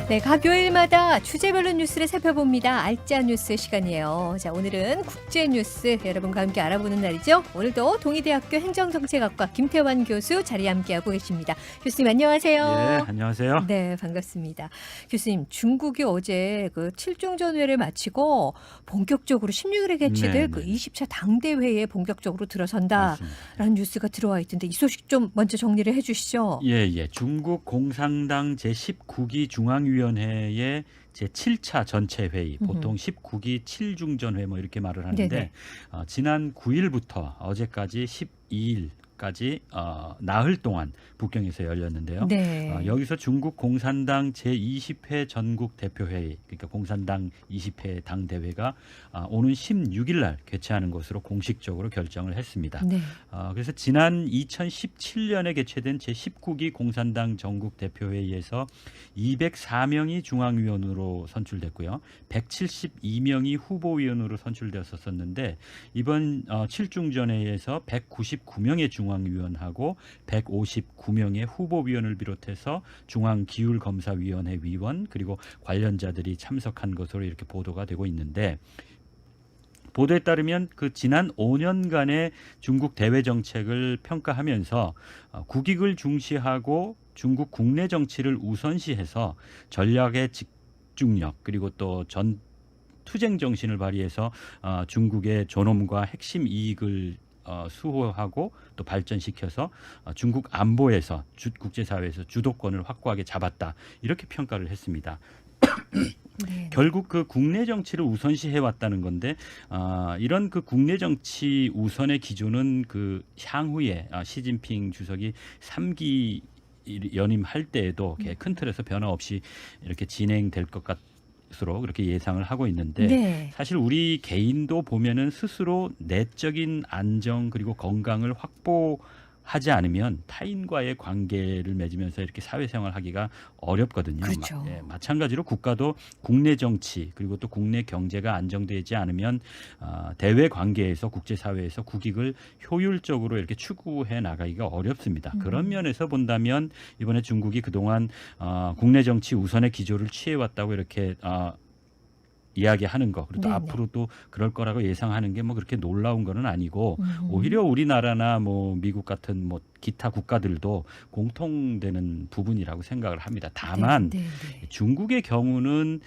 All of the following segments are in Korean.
네, 각 요일마다 주제별로 뉴스를 살펴봅니다. 알짜 뉴스 시간이에요. 자, 오늘은 국제 뉴스 여러분과 함께 알아보는 날이죠. 오늘도 동의대학교 행정정책학과 김태환 교수 자리에 함께하고 계십니다. 교수님 안녕하세요. 예, 안녕하세요. 네, 반갑습니다. 교수님, 중국이 어제 그 7중 전회를 마치고 본격적으로 16일에 개최될 그 20차 당대회에 본격적으로 들어선다라는 맞습니다. 뉴스가 들어와 있던데 이 소식 좀 먼저 정리를 해주시죠. 예. 중국 공산당 제19기 중앙위원회의 제7차 전체 회의, 보통 19기 7중전회 뭐 이렇게 말을 하는데 네네. 지난 9일부터 어제까지 12일까지 나흘 동안 북경에서 열렸는데요. 네. 여기서 중국 공산당 제20회 전국 대표회의, 그러니까 공산당 20회 당대회가 오는 16일 날 개최하는 것으로 공식적으로 결정을 했습니다. 네. 그래서 지난 2017년에 개최된 제19기 공산당 전국 대표회의에서 204명이 중앙위원으로 선출됐고요. 172명이 후보위원으로 선출되었었는데 이번 7중전회에서 199명의 중앙위원하고 159명의 후보위원을 비롯해서 중앙기율검사위원회 위원 그리고 관련자들이 참석한 것으로 이렇게 보도가 되고 있는데, 보도에 따르면 그 지난 5년간의 중국 대외 정책을 평가하면서 국익을 중시하고 중국 국내 정치를 우선시해서 전략의 집중력 그리고 또 투쟁 정신을 발휘해서 중국의 존엄과 핵심 이익을 수호하고 또 발전시켜서 중국 안보에서 국제사회에서 주도권을 확고하게 잡았다, 이렇게 평가를 했습니다. 네. 결국 그 국내 정치를 우선시해 왔다는 건데, 이런 그 국내 정치 우선의 기조는 그 향후에 시진핑 주석이 3기 연임할 때에도 큰 틀에서 변화 없이 이렇게 진행될 것 같으로 그렇게 예상을 하고 있는데, 네. 사실 우리 개인도 보면은 스스로 내적인 안정 그리고 건강을 확보하지 않으면 타인과의 관계를 맺으면서 이렇게 사회생활하기가 어렵거든요. 그렇죠. 마찬가지로 국가도 국내 정치 그리고 또 국내 경제가 안정되지 않으면 대외 관계에서 국제사회에서 국익을 효율적으로 이렇게 추구해 나가기가 어렵습니다. 그런 면에서 본다면 이번에 중국이 그동안 국내 정치 우선의 기조를 취해왔다고 이렇게 이야기하는 거, 그리고 또 네네. 앞으로도 그럴 거라고 예상하는 게 뭐 그렇게 놀라운 거는 아니고, 음. 오히려 우리나라나 뭐 미국 같은 뭐 기타 국가들도 공통되는 부분이라고 생각을 합니다. 다만 네. 중국의 경우는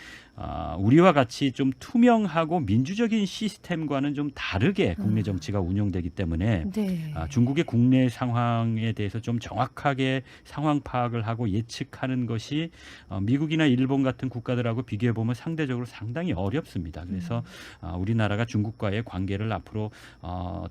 우리와 같이 좀 투명하고 민주적인 시스템과는 좀 다르게 국내 정치가 운영되기 때문에 네. 중국의 국내 상황에 대해서 좀 정확하게 상황 파악을 하고 예측하는 것이 미국이나 일본 같은 국가들하고 비교해 보면 상대적으로 상당히 어렵습니다. 그래서 우리나라가 중국과의 관계를 앞으로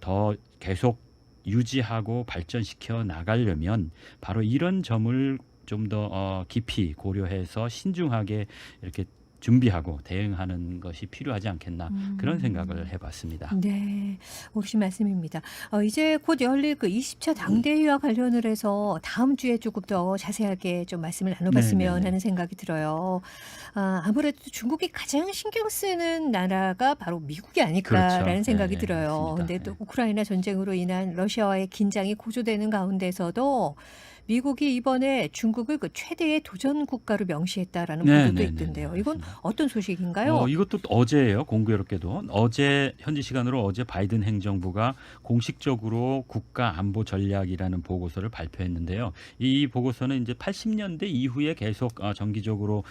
더 계속 유지하고 발전시켜 나가려면 바로 이런 점을 좀 더 깊이 고려해서 신중하게 이렇게 준비하고 대응하는 것이 필요하지 않겠나, 그런 생각을 해봤습니다. 네, 옳으신 말씀입니다. 이제 곧 열릴 그 20차 당대회와 관련을 해서 다음 주에 조금 더 자세하게 좀 말씀을 나눠봤으면 네네네. 하는 생각이 들어요. 아무래도 중국이 가장 신경 쓰는 나라가 바로 미국이 아닐까라는 그렇죠. 생각이 예, 들어요. 맞습니다. 근데 또 우크라이나 전쟁으로 인한 러시아와의 긴장이 고조되는 가운데서도 미국이 이번에 중국을 그 최대의 도전 국가로 명시했다라는 보도도 네네네. 있던데요. 이건 맞습니다. 어떤 소식인가요? 이것도 어제예요. 공교롭게도 어제 현지 시간으로 어제 바이든 행정부가 공식적으로 국가 안보 전략이라는 보고서를 발표했는데요. 이 보고서는 이제 80년대 이후에 계속 정기적으로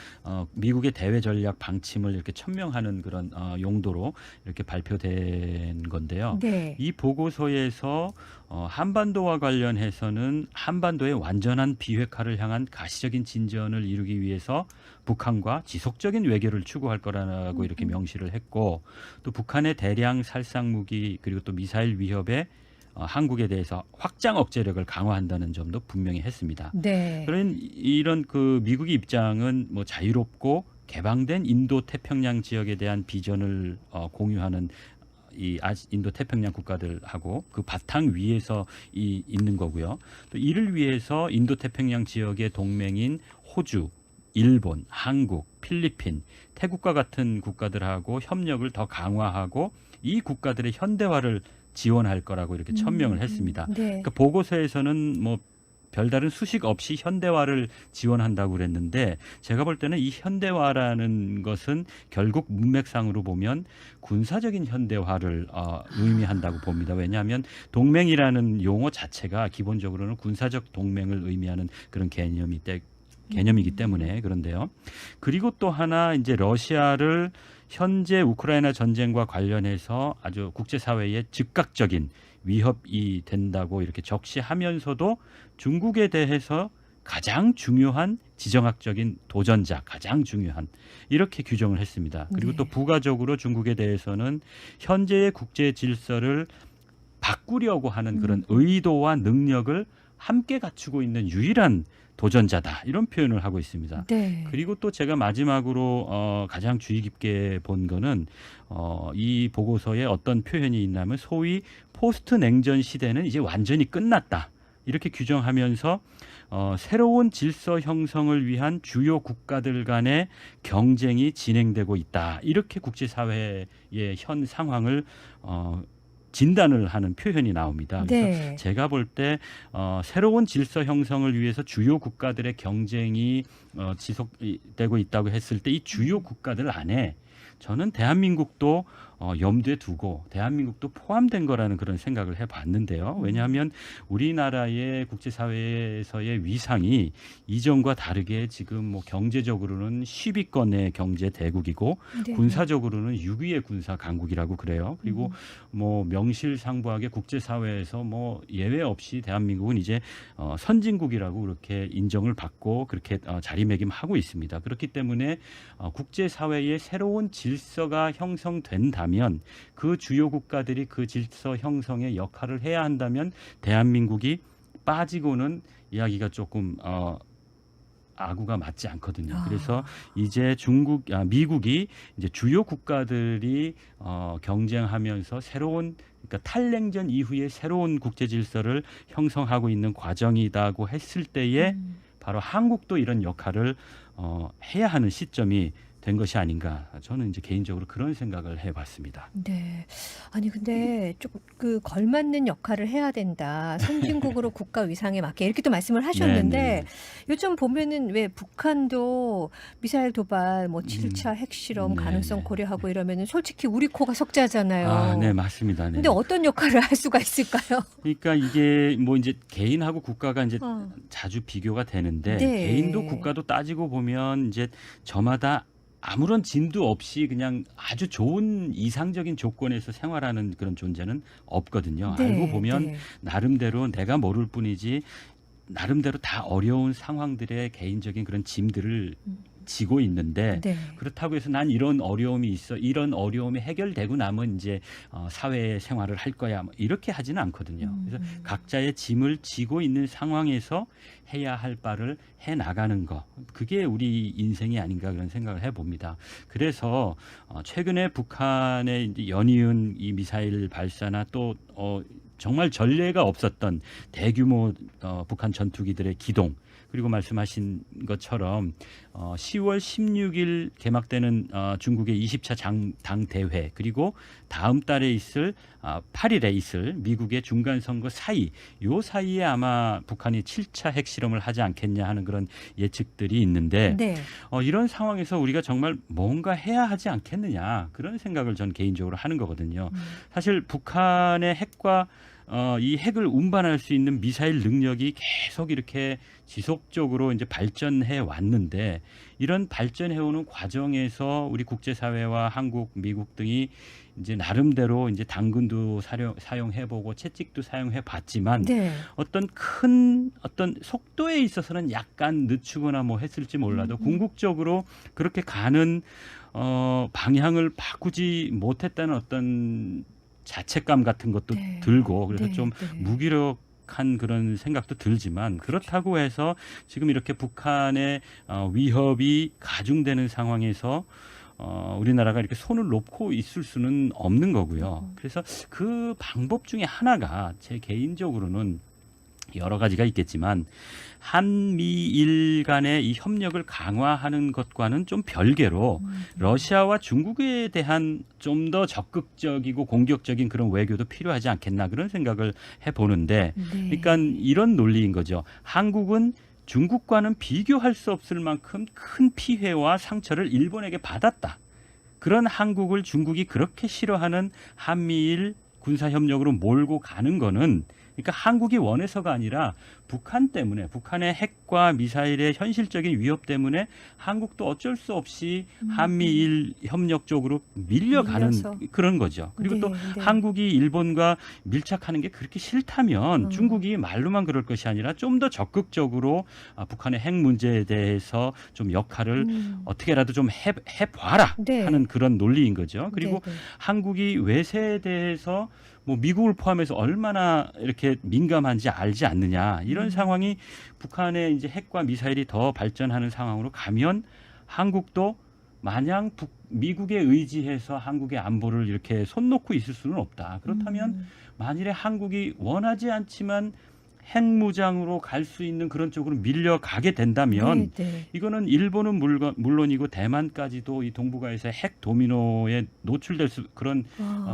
미국의 대외 전략 방침을 이렇게 천명하는 그런 용도로 이렇게 발표된 건데요. 네. 이 보고서에서 한반도와 관련해서는 한반도의 완전한 비핵화를 향한 가시적인 진전을 이루기 위해서 북한과 지속적인 외교를 추구할 거라고 이렇게 명시를 했고, 또 북한의 대량 살상 무기 그리고 또 미사일 위협에 한국에 대해서 확장 억제력을 강화한다는 점도 분명히 했습니다. 네. 그런 이런 그 미국의 입장은 뭐 자유롭고 개방된 인도 태평양 지역에 대한 비전을 공유하는 이 인도 태평양 국가들하고 그 바탕 위에서 있는 거고요. 또 이를 위해서 인도 태평양 지역의 동맹인 호주, 일본, 한국, 필리핀, 태국과 같은 국가들하고 협력을 더 강화하고 이 국가들의 현대화를 지원할 거라고 이렇게 천명을 했습니다. 네. 그러니까 보고서에서는 뭐 별다른 수식 없이 현대화를 지원한다고 그랬는데 제가 볼 때는 이 현대화라는 것은 결국 문맥상으로 보면 군사적인 현대화를 의미한다고 봅니다. 왜냐하면 동맹이라는 용어 자체가 기본적으로는 군사적 동맹을 의미하는 그런 개념이기 때문에 그런데요. 그리고 또 하나 이제 러시아를 현재 우크라이나 전쟁과 관련해서 아주 국제사회에 즉각적인 위협이 된다고 이렇게 적시하면서도 중국에 대해서 가장 중요한 지정학적인 도전자, 가장 중요한 이렇게 규정을 했습니다. 그리고 네. 또 부가적으로 중국에 대해서는 현재의 국제 질서를 바꾸려고 하는 그런 의도와 능력을 함께 갖추고 있는 유일한 도전자다 이런 표현을 하고 있습니다. 네. 그리고 또 제가 마지막으로 가장 주의 깊게 본 거는 이 보고서에 어떤 표현이 있냐면 소위 포스트 냉전 시대는 이제 완전히 끝났다 이렇게 규정하면서 새로운 질서 형성을 위한 주요 국가들 간의 경쟁이 진행되고 있다 이렇게 국제사회의 현 상황을 진단을 하는 표현이 나옵니다. 그래서 네. 제가 볼 때 새로운 질서 형성을 위해서 주요 국가들의 경쟁이 지속되고 있다고 했을 때 이 주요 국가들 안에 저는 대한민국도 염두에 두고 대한민국도 포함된 거라는 그런 생각을 해봤는데요. 왜냐하면 우리나라의 국제사회에서의 위상이 이전과 다르게 지금 뭐 경제적으로는 10위권의 경제 대국이고 네. 군사적으로는 6위의 군사 강국이라고 그래요. 그리고 뭐 명실상부하게 국제사회에서 뭐 예외 없이 대한민국은 이제 선진국이라고 그렇게 인정을 받고 그렇게 자리매김하고 있습니다. 그렇기 때문에 국제사회의 새로운 질서가 형성된다면 그 주요 국가들이 그 질서 형성의 역할을 해야 한다면 대한민국이 빠지고는 이야기가 조금 아구가 맞지 않거든요. 그래서 이제 미국이 이제 주요 국가들이 경쟁하면서 새로운 그러니까 탈냉전 이후에 새로운 국제 질서를 형성하고 있는 과정이라고 했을 때에 바로 한국도 이런 역할을 해야 하는 시점이 된 것이 아닌가. 저는 이제 개인적으로 그런 생각을 해봤습니다. 네. 아니 근데 조금 그 걸맞는 역할을 해야 된다. 선진국으로 국가 위상에 맞게 이렇게 또 말씀을 하셨는데 네. 요즘 보면은 왜 북한도 미사일 도발, 뭐 7차 핵실험 네, 가능성 네. 고려하고 이러면은 솔직히 우리 코가 석자잖아요. 네, 맞습니다. 네. 근데 어떤 역할을 할 수가 있을까요? 그러니까 이게 뭐 이제 개인하고 국가가 이제 어. 자주 비교가 되는데 네. 개인도 국가도 따지고 보면 이제 저마다 아무런 진도 없이 그냥 아주 좋은 이상적인 조건에서 생활하는 그런 존재는 없거든요. 네, 알고 보면 네. 나름대로 내가 모를 뿐이지 나름대로 다 어려운 상황들의 개인적인 그런 짐들을 지고 있는데 네. 그렇다고 해서 난 이런 어려움이 있어 이런 어려움이 해결되고 나면 이제 사회 생활을 할 거야 뭐 이렇게 하지는 않거든요. 그래서 각자의 짐을 지고 있는 상황에서 해야 할 바를 해 나가는 거 그게 우리 인생이 아닌가 그런 생각을 해봅니다. 그래서 최근에 북한의 이제 연이은 이 미사일 발사나 또 정말 전례가 없었던 대규모 북한 전투기들의 기동 그리고 말씀하신 것처럼 10월 16일 개막되는 중국의 20차 당대회 그리고 다음 달에 있을 8일에 있을 미국의 중간선거 요 사이에 아마 북한이 7차 핵실험을 하지 않겠냐 하는 그런 예측들이 있는데 네. 이런 상황에서 우리가 정말 뭔가 해야 하지 않겠느냐 그런 생각을 전 개인적으로 하는 거거든요. 사실 북한의 핵과 이 핵을 운반할 수 있는 미사일 능력이 계속 이렇게 지속적으로 이제 발전해 왔는데 이런 발전해오는 과정에서 우리 국제사회와 한국, 미국 등이 이제 나름대로 이제 당근도 사용해보고 채찍도 사용해봤지만 네. 어떤 속도에 있어서는 약간 늦추거나 뭐 했을지 몰라도 궁극적으로 그렇게 가는 방향을 바꾸지 못했다는 어떤 자책감 같은 것도 네. 들고 그래서 네. 좀 네. 무기력한 그런 생각도 들지만 그렇다고 해서 지금 이렇게 북한의 위협이 가중되는 상황에서 우리나라가 이렇게 손을 놓고 있을 수는 없는 거고요. 그래서 그 방법 중에 하나가 제 개인적으로는 여러 가지가 있겠지만 한미일 간의 이 협력을 강화하는 것과는 좀 별개로 러시아와 중국에 대한 좀 더 적극적이고 공격적인 그런 외교도 필요하지 않겠나 그런 생각을 해보는데 네. 그러니까 이런 논리인 거죠. 한국은 중국과는 비교할 수 없을 만큼 큰 피해와 상처를 일본에게 받았다. 그런 한국을 중국이 그렇게 싫어하는 한미일 군사협력으로 몰고 가는 거는 그러니까 한국이 원해서가 아니라 북한 때문에 북한의 핵과 미사일의 현실적인 위협 때문에 한국도 어쩔 수 없이 한미일 협력 쪽으로 밀려가는 밀려서. 그런 거죠. 그리고 네, 또 네. 한국이 일본과 밀착하는 게 그렇게 싫다면 음. 중국이 말로만 그럴 것이 아니라 좀 더 적극적으로 북한의 핵 문제에 대해서 좀 역할을 어떻게라도 좀 해봐라 네. 하는 그런 논리인 거죠. 그리고 네, 네. 한국이 외세에 대해서 뭐 미국을 포함해서 얼마나 이렇게 민감한지 알지 않느냐 이런 상황이 북한의 이제 핵과 미사일이 더 발전하는 상황으로 가면 한국도 마냥 미국에 의지해서 한국의 안보를 이렇게 손 놓고 있을 수는 없다. 그렇다면 만일에 한국이 원하지 않지만 핵무장으로 갈 수 있는 그런 쪽으로 밀려가게 된다면 네, 네. 이거는 일본은 물론이고 대만까지도 이 동북아에서 핵 도미노에 노출될 그런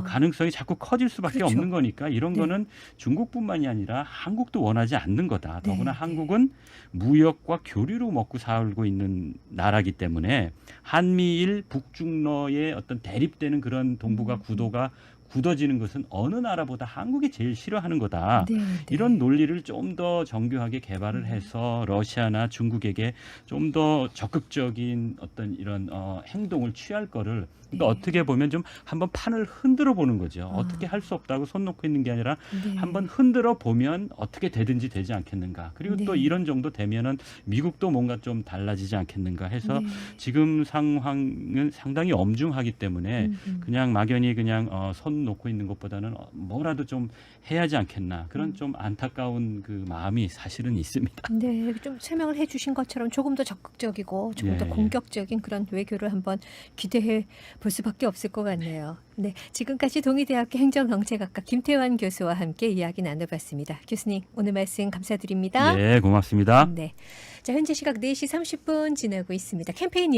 가능성이 자꾸 커질 수밖에 그렇죠. 없는 거니까 이런 네. 거는 중국뿐만이 아니라 한국도 원하지 않는 거다. 네, 더구나 네. 한국은 무역과 교류로 먹고 살고 있는 나라기 때문에 한미일 북중러의 어떤 대립되는 그런 동북아 구도가 굳어지는 것은 어느 나라보다 한국이 제일 싫어하는 거다. 네, 네. 이런 논리를 좀 더 정교하게 개발을 해서 러시아나 중국에게 좀 더 적극적인 어떤 이런 행동을 취할 거를 그러니까 네. 어떻게 보면 좀 한번 판을 흔들어 보는 거죠. 어떻게 할 수 없다고 손 놓고 있는 게 아니라 네. 한번 흔들어 보면 어떻게 되든지 되지 않겠는가. 그리고 또 네. 이런 정도 되면은 미국도 뭔가 좀 달라지지 않겠는가 해서 네. 지금 상황은 상당히 엄중하기 때문에 그냥 막연히 그냥 손 놓고 있는 것보다는 뭐라도 좀 해야지 않겠나 그런 좀 안타까운 그 마음이 사실은 있습니다. 네, 좀 설명을 해주신 것처럼 조금 더 적극적이고 조금 더 예. 공격적인 그런 외교를 한번 기대해 볼 수밖에 없을 것 같네요. 네, 지금까지 동의대학교 행정정책학과 김태환 교수와 함께 이야기 나눠봤습니다. 교수님, 오늘 말씀 감사드립니다. 예, 고맙습니다. 네, 자 현재 시각 4시 30분 지나고 있습니다. 캠페인